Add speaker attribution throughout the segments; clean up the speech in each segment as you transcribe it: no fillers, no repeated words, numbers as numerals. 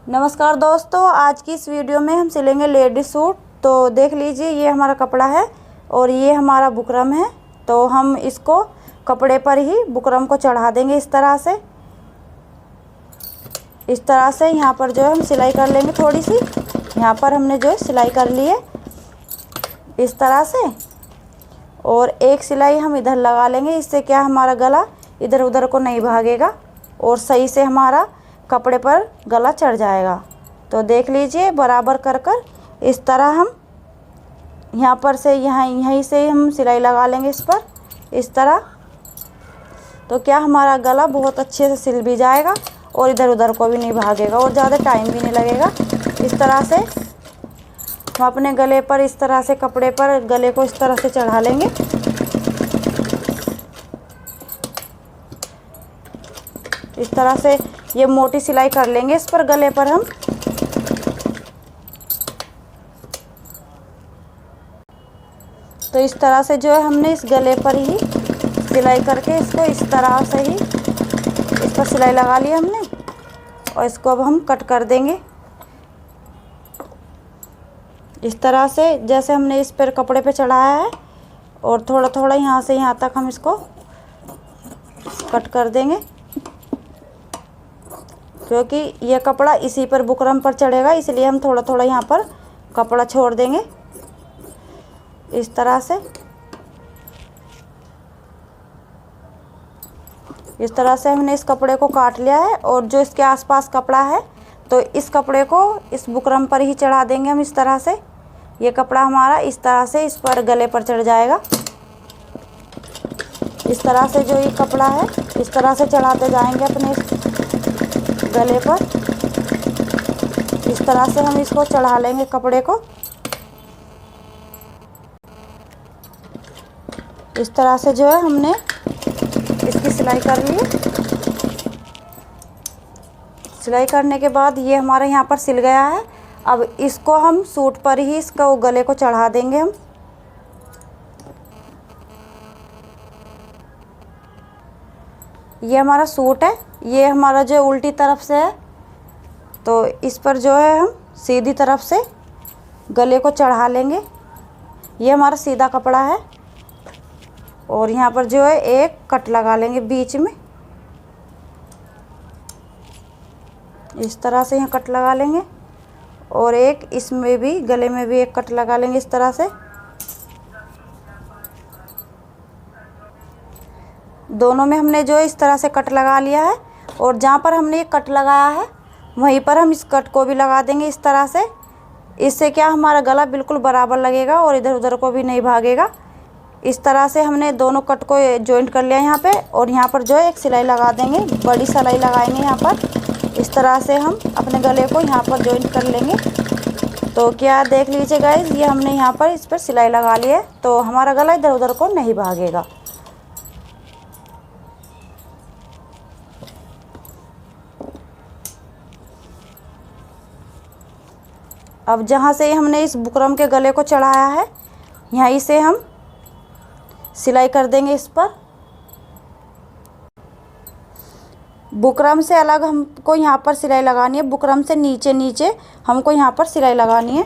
Speaker 1: नमस्कार दोस्तों, आज की इस वीडियो में हम सिलेंगे लेडीज सूट। तो देख लीजिए, ये हमारा कपड़ा है और ये हमारा बुकरम है। तो हम इसको कपड़े पर ही बुकरम को चढ़ा देंगे इस तरह से यहाँ पर जो है हम सिलाई कर लेंगे। थोड़ी सी यहाँ पर हमने जो है सिलाई कर ली है इस तरह से, और एक सिलाई हम इधर लगा लेंगे। इससे क्या हमारा गला इधर उधर को नहीं भागेगा और सही से हमारा कपड़े पर गला चढ़ जाएगा। तो देख लीजिए, बराबर कर इस तरह हम यहाँ पर से यहीं से हम सिलाई लगा लेंगे इस पर इस तरह। तो क्या हमारा गला बहुत अच्छे से सिल भी जाएगा और इधर उधर को भी नहीं भागेगा और ज़्यादा टाइम भी नहीं लगेगा। इस तरह से हम अपने गले पर इस तरह से कपड़े पर गले को इस तरह से चढ़ा लेंगे। इस तरह से ये मोटी सिलाई कर लेंगे इस पर गले पर हम। तो इस तरह से जो है हमने इस गले पर ही सिलाई करके इसको इस तरह से ही इस पर सिलाई लगा ली हमने, और इसको अब हम कट कर देंगे इस तरह से, जैसे हमने इस पर कपड़े पे चढ़ाया है। और थोड़ा थोड़ा यहाँ से यहाँ तक हम इसको कट कर देंगे, क्योंकि ये कपड़ा इसी पर बुकरम पर चढ़ेगा, इसलिए हम थोड़ा थोड़ा यहाँ पर कपड़ा छोड़ देंगे इस तरह से। इस तरह से हमने इस कपड़े को काट लिया है, और जो इसके आसपास कपड़ा है तो इस कपड़े को इस बुकरम पर ही चढ़ा देंगे हम इस तरह से। ये कपड़ा हमारा इस तरह से इस पर गले पर चढ़ जाएगा। इस तरह से जो ये कपड़ा है इस तरह से चढ़ाते जाएंगे अपने गले पर। इस तरह से हम इसको चढ़ा लेंगे कपड़े को इस तरह से। जो है हमने इसकी सिलाई कर ली। सिलाई करने के बाद ये हमारा यहाँ पर सिल गया है। अब इसको हम सूट पर ही इसका गले को चढ़ा देंगे हम। ये हमारा सूट है, ये हमारा जो उल्टी तरफ से है, तो इस पर जो है हम सीधी तरफ से गले को चढ़ा लेंगे। ये हमारा सीधा कपड़ा है, और यहाँ पर जो है एक कट लगा लेंगे बीच में इस तरह से। यहाँ कट लगा लेंगे, और एक इसमें भी गले में भी एक कट लगा लेंगे इस तरह से। दोनों में हमने जो इस तरह से कट लगा लिया है, और जहाँ पर हमने ये कट लगाया है वहीं पर हम इस कट को भी लगा देंगे इस तरह से। इससे क्या हमारा गला बिल्कुल बराबर लगेगा और इधर उधर को भी नहीं भागेगा। इस तरह से हमने दोनों कट को जॉइंट कर लिया यहाँ पे, और यहाँ पर जो है एक सिलाई लगा देंगे, बड़ी सिलाई लगाएंगे यहाँ पर। इस तरह से हम अपने गले को यहाँ पर जॉइंट कर लेंगे। तो क्या देख लीजिए गाइस, ये हमने यहाँ पर इस पर सिलाई लगा ली है, तो हमारा गला इधर उधर को नहीं भागेगा। अब जहाँ से हमने इस बुकरम के गले को चढ़ाया है, यहीं से हम सिलाई कर देंगे इस पर। बुकरम से अलग हमको यहाँ पर सिलाई लगानी है, बुकरम से नीचे नीचे हमको यहाँ पर सिलाई लगानी है।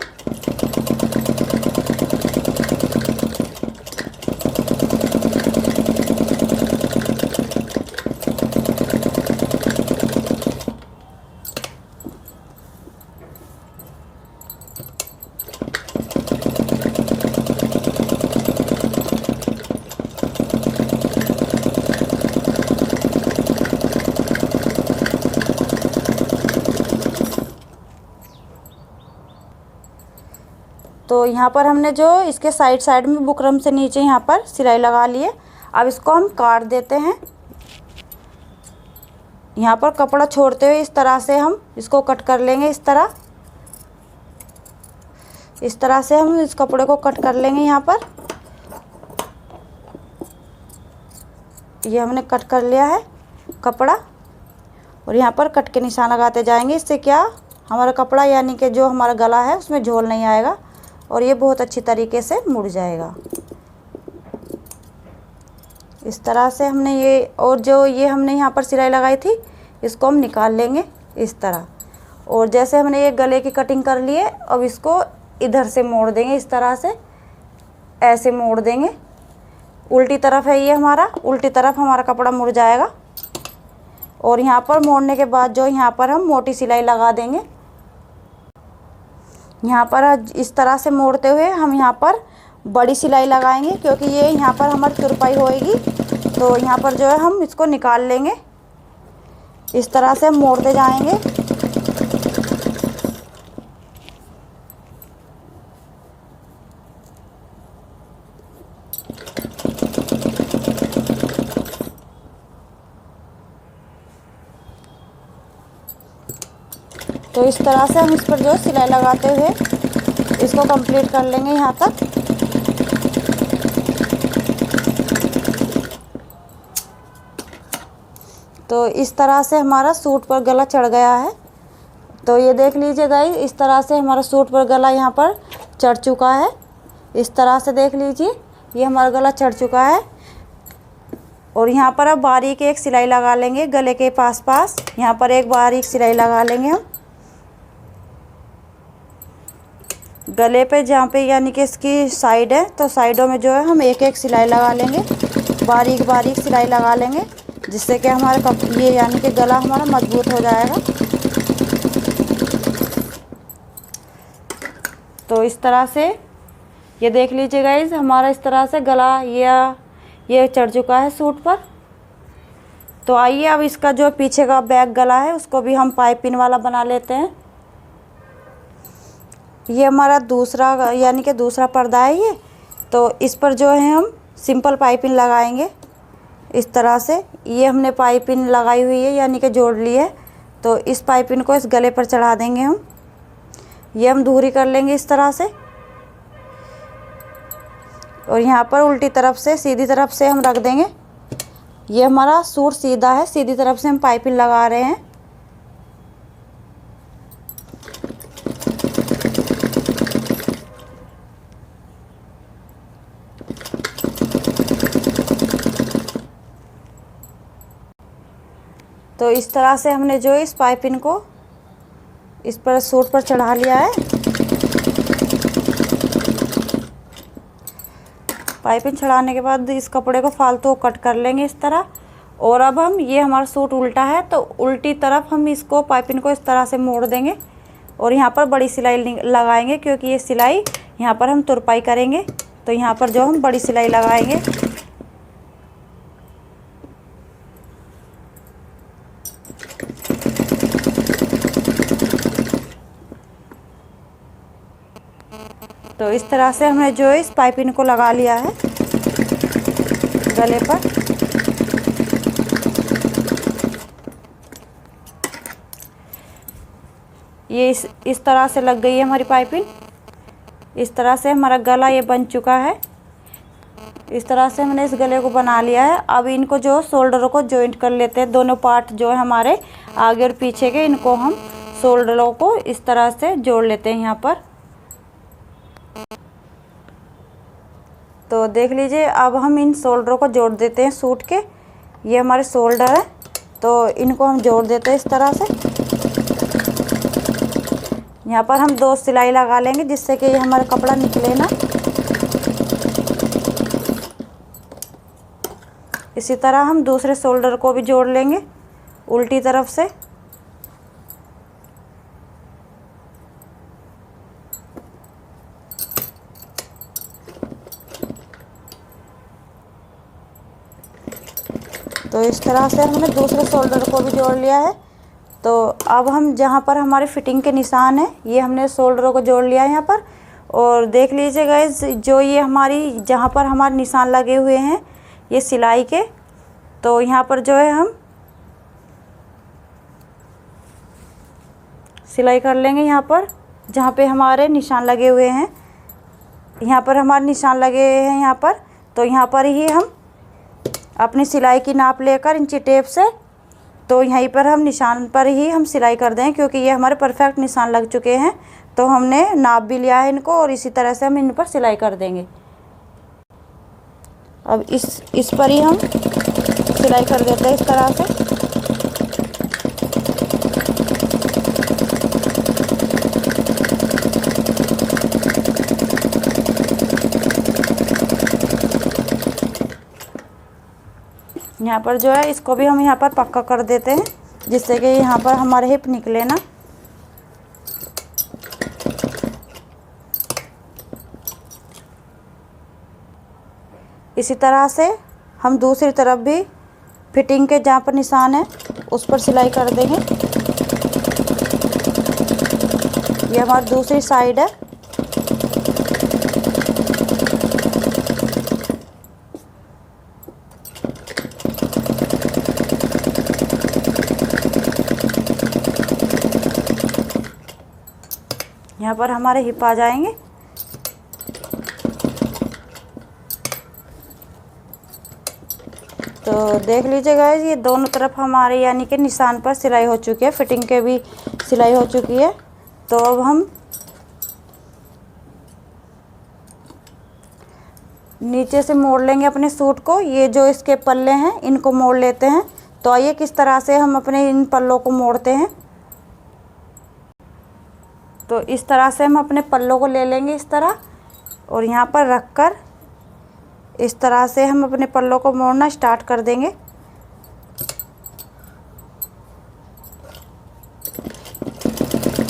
Speaker 1: तो यहाँ पर हमने जो इसके साइड में बुकरम से नीचे यहाँ पर सिलाई लगा ली है। अब इसको हम काट देते हैं। यहाँ पर कपड़ा छोड़ते हुए इस तरह से हम इसको कट कर लेंगे इस तरह। इस तरह से हम इस कपड़े को कट कर लेंगे यहाँ पर। ये हमने कट कर लिया है कपड़ा, और यहाँ पर कट के निशान लगाते जाएंगे। इससे क्या हमारा कपड़ा यानी कि जो हमारा गला है उसमें झोल नहीं आएगा, और ये बहुत अच्छी तरीके से मुड़ जाएगा। इस तरह से हमने ये, और जो ये हमने यहाँ पर सिलाई लगाई थी इसको हम निकाल लेंगे इस तरह। और जैसे हमने ये गले की कटिंग कर ली है, अब इसको इधर से मोड़ देंगे, इस तरह से ऐसे मोड़ देंगे। उल्टी तरफ है ये हमारा, उल्टी तरफ हमारा कपड़ा मुड़ जाएगा। और यहाँ पर मोड़ने के बाद जो यहाँ पर हम मोटी सिलाई लगा देंगे। यहाँ पर इस तरह से मोड़ते हुए हम यहाँ पर बड़ी सिलाई लगाएंगे, क्योंकि ये यहाँ पर हमारी तुरपाई होएगी। तो यहाँ पर जो है हम इसको निकाल लेंगे, इस तरह से हम मोड़ते जाएंगे। तो इस तरह से हम इस पर जो सिलाई लगाते हुए इसको कंप्लीट कर लेंगे यहाँ तक। तो इस तरह से हमारा सूट पर गला चढ़ गया है। तो ये देख लीजिए गाइस, इस तरह से हमारा सूट पर गला यहाँ पर चढ़ चुका है। इस तरह से देख लीजिए, ये हमारा गला चढ़ चुका है। और यहाँ पर अब बारीक एक सिलाई लगा लेंगे गले के पास यहाँ पर एक बारीक सिलाई लगा लेंगे हम गले पे, जहाँ पे यानी कि इसकी साइड है, तो साइडों में जो है हम एक एक सिलाई लगा लेंगे, बारीक बारीक सिलाई लगा लेंगे, जिससे कि हमारे ये यानी कि गला हमारा मजबूत हो जाएगा। तो इस तरह से ये देख लीजिए गाइस, हमारा इस तरह से गला ये चढ़ चुका है सूट पर। तो आइए अब इसका जो पीछे का बैक गला है उसको भी हम पाइपिंग वाला बना लेते हैं। ये हमारा दूसरा यानी कि दूसरा पर्दा है ये। तो इस पर जो है हम सिंपल पाइपिंग लगाएंगे इस तरह से। ये हमने पाइपिंग लगाई हुई है यानी कि जोड़ ली है। तो इस पाइपिंग को इस गले पर चढ़ा देंगे हम। ये हम दूरी कर लेंगे इस तरह से। और यहाँ पर उल्टी तरफ से सीधी तरफ से हम रख देंगे। ये हमारा सूट सीधा है, सीधी तरफ से हम पाइपिंग लगा रहे हैं। तो इस तरह से हमने जो इस पाइपिंग को इस पर सूट पर चढ़ा लिया है। पाइपिंग चढ़ाने के बाद इस कपड़े को फालतू कट कर लेंगे इस तरह। और अब हम ये हमारा सूट उल्टा है, तो उल्टी तरफ हम इसको पाइपिंग को इस तरह से मोड़ देंगे और यहाँ पर बड़ी सिलाई लगाएंगे, क्योंकि ये सिलाई यहाँ पर हम तुरपाई करेंगे। तो यहाँ पर जो हम बड़ी सिलाई लगाएंगे। तो इस तरह से हमने जो इस पाइपिंग को लगा लिया है गले पर। ये इस तरह से लग गई है हमारी पाइपिंग। इस तरह से हमारा गला ये बन चुका है। इस तरह से हमने इस गले को बना लिया है। अब इनको जो शोल्डरों को जॉइंट कर लेते हैं। दोनों पार्ट जो है हमारे आगे और पीछे के, इनको हम शोल्डरों को इस तरह से जोड़ लेते हैं यहाँ पर। तो देख लीजिए, अब हम इन शोल्डरों को जोड़ देते हैं सूट के। ये हमारे शोल्डर है, तो इनको हम जोड़ देते हैं इस तरह से। यहाँ पर हम 2 सिलाई लगा लेंगे, जिससे कि ये हमारा कपड़ा निकले ना। इसी तरह हम दूसरे शोल्डर को भी जोड़ लेंगे उल्टी तरफ से। तो इस तरह से हमने दूसरे शोल्डर को भी जोड़ लिया है। तो अब हम जहाँ पर हमारे फिटिंग के निशान है, ये हमने शोल्डरों को जोड़ लिया है यहाँ पर। और देख लीजिए गाइस, जो ये हमारी जहाँ पर हमारे निशान लगे हुए हैं ये सिलाई के, तो यहाँ पर जो है हम सिलाई कर लेंगे। यहाँ पर जहाँ पे हमारे निशान लगे हुए हैं, यहाँ पर हमारे निशान लगे हैं यहाँ पर। तो यहाँ पर ही हम अपनी सिलाई की नाप लेकर इंची टेप से, तो यहीं पर हम निशान पर ही हम सिलाई कर दें, क्योंकि ये हमारे परफेक्ट निशान लग चुके हैं। तो हमने नाप भी लिया है इनको, और इसी तरह से हम इन पर सिलाई कर देंगे। अब इस पर ही हम सिलाई कर देते हैं इस तरह से। यहाँ पर जो है इसको भी हम यहाँ पर पक्का कर देते हैं, जिससे कि यहाँ पर हमारे हिप निकले ना। इसी तरह से हम दूसरी तरफ भी फिटिंग के जहाँ पर निशान है उस पर सिलाई कर देंगे। ये हमारी दूसरी साइड है। यहाँ पर हमारे हिप आ जाएंगे। तो देख लीजिए गाइस, ये दोनों तरफ हमारे यानी कि निशान पर सिलाई हो चुकी है, फिटिंग के भी सिलाई हो चुकी है। तो अब हम नीचे से मोड़ लेंगे अपने सूट को। ये जो इसके पल्ले हैं इनको मोड़ लेते हैं। तो आइए किस तरह से हम अपने इन पल्लों को मोड़ते हैं। तो इस तरह से हम अपने पल्लों को ले लेंगे इस तरह, और यहाँ पर रख कर इस तरह से हम अपने पल्लों को मोड़ना स्टार्ट कर देंगे।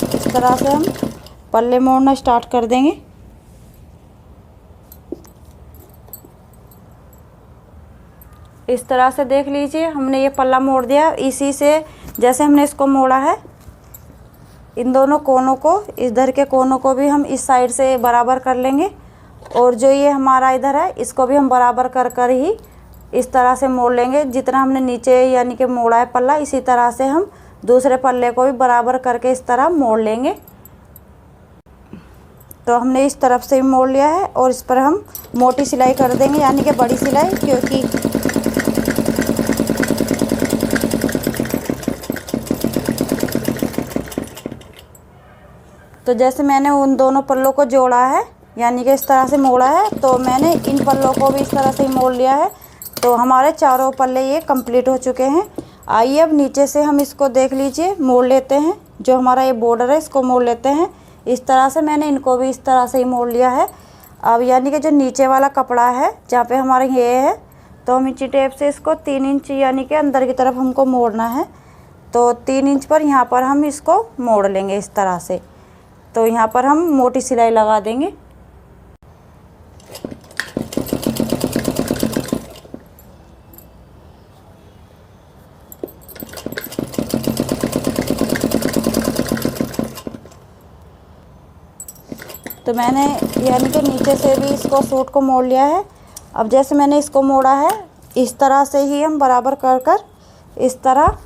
Speaker 1: इस तरह से हम पल्ले मोड़ना स्टार्ट कर देंगे। इस तरह से देख लीजिए, हमने ये पल्ला मोड़ दिया। इसी से जैसे हमने इसको मोड़ा है, इन दोनों कोनों को, इधर के कोनों को भी हम इस साइड से बराबर कर लेंगे, और जो ये हमारा इधर है इसको भी हम बराबर कर कर ही इस तरह से मोड़ लेंगे। जितना हमने नीचे यानी कि मोड़ा है पल्ला, इसी तरह से हम दूसरे पल्ले को भी बराबर करके इस तरह मोड़ लेंगे। तो हमने इस तरफ से भी मोड़ लिया है, और इस पर हम मोटी सिलाई कर देंगे यानी कि बड़ी सिलाई, क्योंकि तो जैसे मैंने उन दोनों पल्लों को जोड़ा है यानी कि इस तरह से मोड़ा है, तो मैंने इन पल्लों को भी इस तरह से ही मोड़ लिया है। तो हमारे चारों पल्ले ये कंप्लीट हो चुके हैं। आइए अब नीचे से हम इसको देख लीजिए मोड़ लेते हैं। जो हमारा ये बॉर्डर है इसको मोड़ लेते हैं इस तरह से। मैंने इनको भी इस तरह से ही मोड़ लिया है। अब यानी कि जो नीचे वाला कपड़ा है जहाँ पे हमारा ये है, तो हम इंची टेप से इसको 3 इंच यानी कि अंदर की तरफ हमको मोड़ना है। तो 3 इंच पर यहाँ पर हम इसको मोड़ लेंगे इस तरह से। तो यहाँ पर हम मोटी सिलाई लगा देंगे। तो मैंने यानी कि नीचे से भी इसको सूट को मोड़ लिया है। अब जैसे मैंने इसको मोड़ा है, इस तरह से ही हम बराबर कर कर इस तरह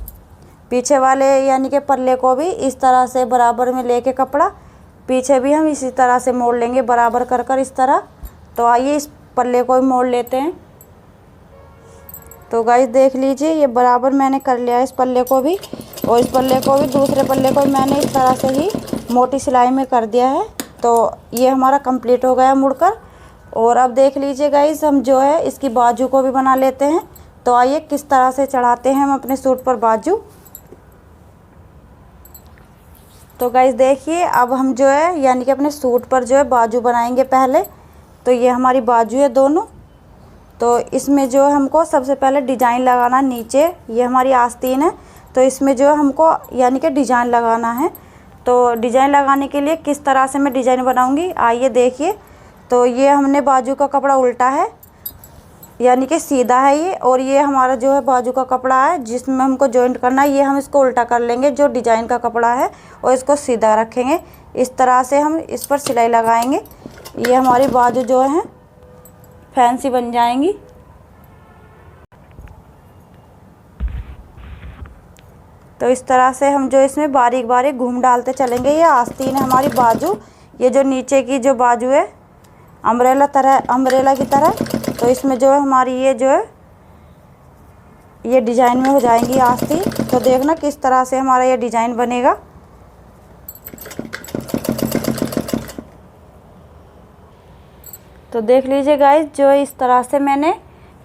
Speaker 1: पीछे वाले यानी कि पल्ले को भी इस तरह से बराबर में लेके कपड़ा पीछे भी हम इसी तरह से मोड़ लेंगे बराबर कर कर इस तरह। तो आइए इस पल्ले को भी मोड़ लेते हैं। तो गाइस देख लीजिए, ये बराबर मैंने कर लिया है इस पल्ले को भी, और इस पल्ले को भी, दूसरे पल्ले को भी मैंने इस तरह से ही मोटी सिलाई में कर दिया है। तो ये हमारा कंप्लीट हो गया मुड़कर। और अब देख लीजिए गाइस, हम जो है इसकी बाजू को भी बना लेते हैं। तो आइए किस तरह से चढ़ाते हैं हम अपने सूट पर बाजू। तो गाइस देखिए, अब हम जो है यानी कि अपने सूट पर जो है बाजू बनाएंगे पहले। तो ये हमारी बाजू है दोनों। तो इसमें जो है हमको सबसे पहले डिज़ाइन लगाना नीचे। ये हमारी आस्तीन है, तो इसमें जो है हमको यानी कि डिज़ाइन लगाना है। तो डिज़ाइन लगाने के लिए किस तरह से मैं डिज़ाइन बनाऊंगी, आइए देखिए। तो ये हमने बाजू का कपड़ा उल्टा है यानी कि सीधा है ये, और ये हमारा जो है बाजू का कपड़ा है जिसमें हमको जॉइंट करना है। ये हम इसको उल्टा कर लेंगे जो डिज़ाइन का कपड़ा है, और इसको सीधा रखेंगे। इस तरह से हम इस पर सिलाई लगाएंगे। ये हमारी बाजू जो है फैंसी बन जाएंगी। तो इस तरह से हम जो इसमें बारीक बारीक घूम डालते चलेंगे। ये आस्तीन है हमारी बाजू। ये जो नीचे की जो बाजू है अम्ब्रेला की तरह, तो इसमें जो है हमारी ये जो है ये डिज़ाइन में हो जाएंगी आस्तीन। तो देखना किस तरह से हमारा ये डिज़ाइन बनेगा। तो देख लीजिए गाइस, जो इस तरह से मैंने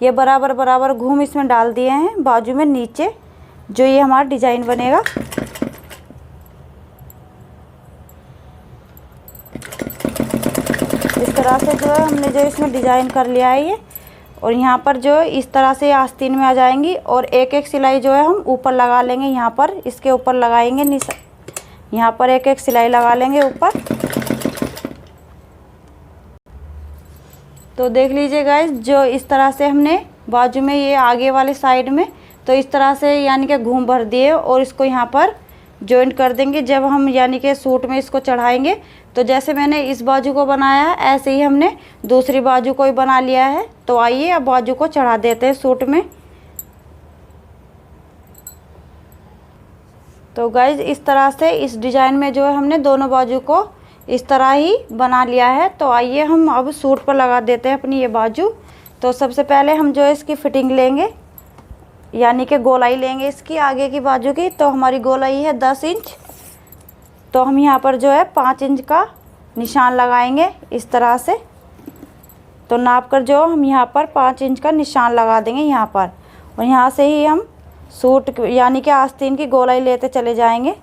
Speaker 1: ये बराबर बराबर घूम इसमें डाल दिए हैं बाजू में नीचे, जो ये हमारा डिज़ाइन बनेगा। इस तरह से जो है हमने जो इसमें डिज़ाइन कर लिया है ये। और यहाँ पर जो है इस तरह से आस्तीन में आ जाएंगी और एक एक सिलाई जो है हम ऊपर लगा लेंगे। यहाँ पर इसके ऊपर लगाएंगे यहाँ पर एक एक सिलाई लगा लेंगे ऊपर। तो देख लीजिए गाइस, जो इस तरह से हमने बाजू में ये आगे वाले साइड में तो इस तरह से यानी कि घूम भर दिए और इसको यहाँ पर जॉइंट कर देंगे। जब हम यानी कि सूट में इसको चढ़ाएंगे तो जैसे मैंने इस बाजू को बनाया है ऐसे ही हमने दूसरी बाजू को भी बना लिया है। तो आइए अब बाजू को चढ़ा देते हैं सूट में। तो गाइज इस तरह से इस डिज़ाइन में जो है हमने दोनों बाजू को इस तरह ही बना लिया है। तो आइए हम अब सूट पर लगा देते हैं अपनी ये बाजू। तो सबसे पहले हम जो है इसकी फिटिंग लेंगे, यानी कि गोलाई लेंगे इसकी आगे की बाजू की। तो हमारी गोलाई है 10 इंच। तो हम यहाँ पर जो है 5 इंच का निशान लगाएंगे इस तरह से। तो नाप कर जो हम यहाँ पर 5 इंच का निशान लगा देंगे यहाँ पर, और यहाँ से ही हम सूट यानी कि आस्तीन की गोलाई लेते चले जाएंगे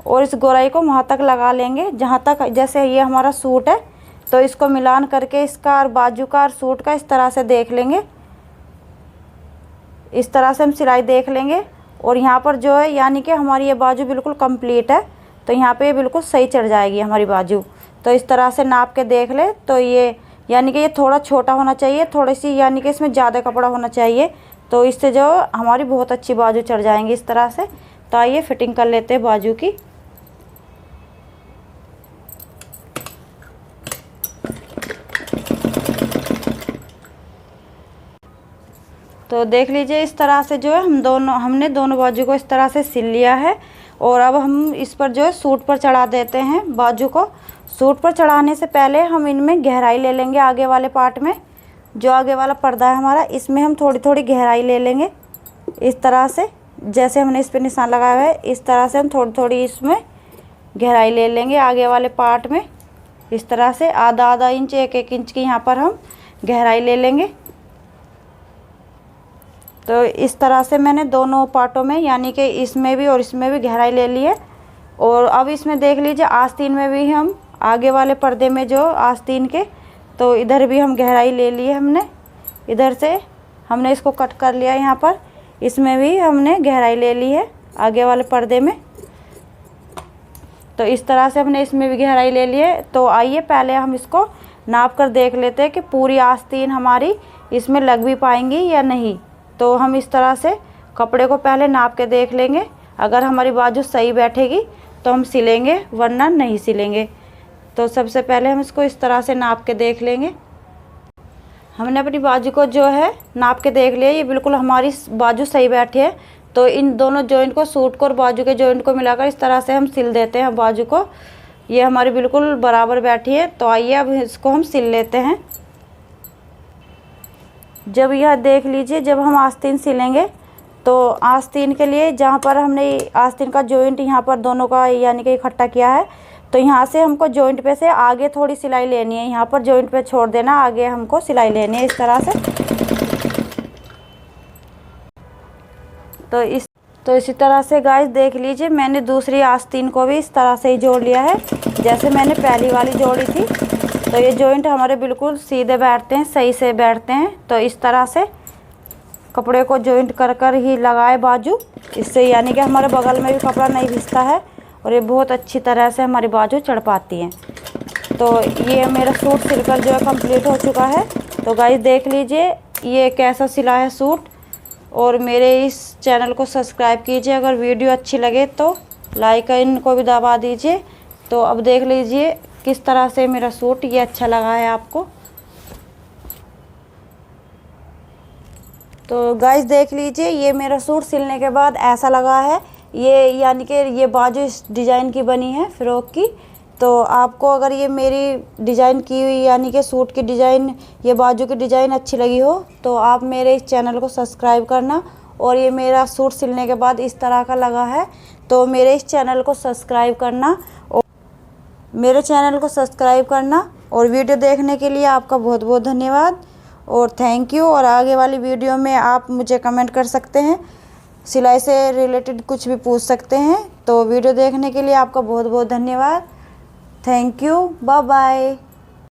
Speaker 1: और इस गोलाई को वहाँ तक लगा लेंगे जहाँ तक, जैसे ये हमारा सूट है तो इसको मिलान करके इसका और बाजू का और सूट का इस तरह से देख लेंगे। इस तरह से हम सिलाई देख लेंगे और यहाँ पर जो है यानी कि हमारी ये बाजू बिल्कुल कंप्लीट है। तो यहाँ पे ये बिल्कुल सही चढ़ जाएगी हमारी बाजू। तो इस तरह से नाप के देख ले। तो ये यानी कि ये थोड़ा छोटा होना चाहिए, थोड़ी सी यानी कि इसमें ज़्यादा कपड़ा होना चाहिए। तो इससे जो हमारी बहुत अच्छी बाजू चढ़ जाएंगी इस तरह से। तो आइए फिटिंग कर लेते हैं बाजू की। तो देख लीजिए इस तरह से जो है हमने दोनों बाजू को इस तरह से सिल लिया है। और अब हम इस पर जो है सूट पर चढ़ा देते हैं बाजू को। सूट पर चढ़ाने से पहले हम इनमें गहराई ले लेंगे। आगे वाले पार्ट में जो आगे वाला पर्दा है हमारा, इसमें हम थोड़ी थोड़ी गहराई ले लेंगे इस तरह से। जैसे हमने इस पर निशान लगाया है इस तरह से हम थोड़ी थोड़ी इसमें गहराई ले लेंगे आगे वाले पार्ट में। इस तरह से आधा आधा इंच, एक एक इंच की यहाँ पर हम गहराई ले लेंगे। तो इस तरह से मैंने दोनों पार्टों में यानी कि इसमें भी और इसमें भी गहराई ले ली है। और अब इसमें देख लीजिए आस्तीन में भी हम आगे वाले पर्दे में जो आस्तीन के, तो इधर भी हम गहराई ले ली है हमने। इधर से हमने इसको कट कर लिया यहाँ पर, इसमें भी हमने गहराई ले ली है आगे वाले पर्दे में। तो इस तरह से हमने इसमें भी गहराई ले ली है। तो आइए पहले हम इसको नाप कर देख लेते हैं कि पूरी आस्तीन हमारी इसमें लग भी पाएंगी या नहीं। तो हम इस तरह से कपड़े को पहले नाप के देख लेंगे। अगर हमारी बाजू सही बैठेगी तो हम सिलेंगे, वरना नहीं सिलेंगे। तो सबसे पहले हम इसको इस तरह से नाप के देख लेंगे। हमने अपनी बाजू को जो है नाप के देख लिया, ये बिल्कुल हमारी बाजू सही बैठी है। तो इन दोनों जॉइंट को, सूट को और बाजू के जॉइंट को मिलाकर इस तरह से हम सिल देते हैं बाजू को। ये हमारी बिल्कुल बराबर बैठी है। तो आइए अब इसको हम सिल लेते हैं। जब यह देख लीजिए, जब हम आस्तीन सिलेंगे तो आस्तीन के लिए जहाँ पर हमने आस्तीन का जॉइंट यहाँ पर दोनों का यानी कि इकट्ठा किया है, तो यहाँ से हमको जॉइंट पे से आगे थोड़ी सिलाई लेनी है। यहाँ पर जॉइंट पे छोड़ देना, आगे हमको सिलाई लेनी है इस तरह से। तो इसी तरह से गाइस देख लीजिए, मैंने दूसरी आस्तीन को भी इस तरह से ही जोड़ लिया है जैसे मैंने पहली वाली जोड़ी थी। तो ये जॉइंट हमारे बिल्कुल सीधे बैठते हैं, सही से बैठते हैं। तो इस तरह से कपड़े को जॉइंट कर कर ही लगाए बाजू, इससे यानी कि हमारे बगल में भी कपड़ा नहीं घिसता है और ये बहुत अच्छी तरह से हमारी बाजू चढ़ पाती है। तो ये मेरा सूट सिलकर जो है कंप्लीट हो चुका है। तो गाइस देख लीजिए ये कैसा सिला है सूट। और मेरे इस चैनल को सब्सक्राइब कीजिए। अगर वीडियो अच्छी लगे तो लाइक इनको भी दबा दीजिए। तो अब देख लीजिए किस तरह से मेरा सूट ये अच्छा लगा है आपको। तो गाइस देख लीजिए ये मेरा सूट सिलने के बाद ऐसा लगा है। ये यानी कि ये बाजू इस डिज़ाइन की बनी है फ्रॉक की। तो आपको अगर ये मेरी डिज़ाइन की हुई यानी कि सूट की डिज़ाइन, ये बाजू की डिज़ाइन अच्छी लगी हो तो आप मेरे इस चैनल को सब्सक्राइब करना। और ये मेरा सूट सिलने के बाद इस तरह का लगा है तो मेरे इस चैनल को सब्सक्राइब करना और मेरे चैनल को सब्सक्राइब करना। और वीडियो देखने के लिए आपका बहुत बहुत धन्यवाद और थैंक यू। और आगे वाली वीडियो में आप मुझे कमेंट कर सकते हैं, सिलाई से रिलेटेड कुछ भी पूछ सकते हैं। तो वीडियो देखने के लिए आपका बहुत बहुत धन्यवाद। Thank you, bye bye.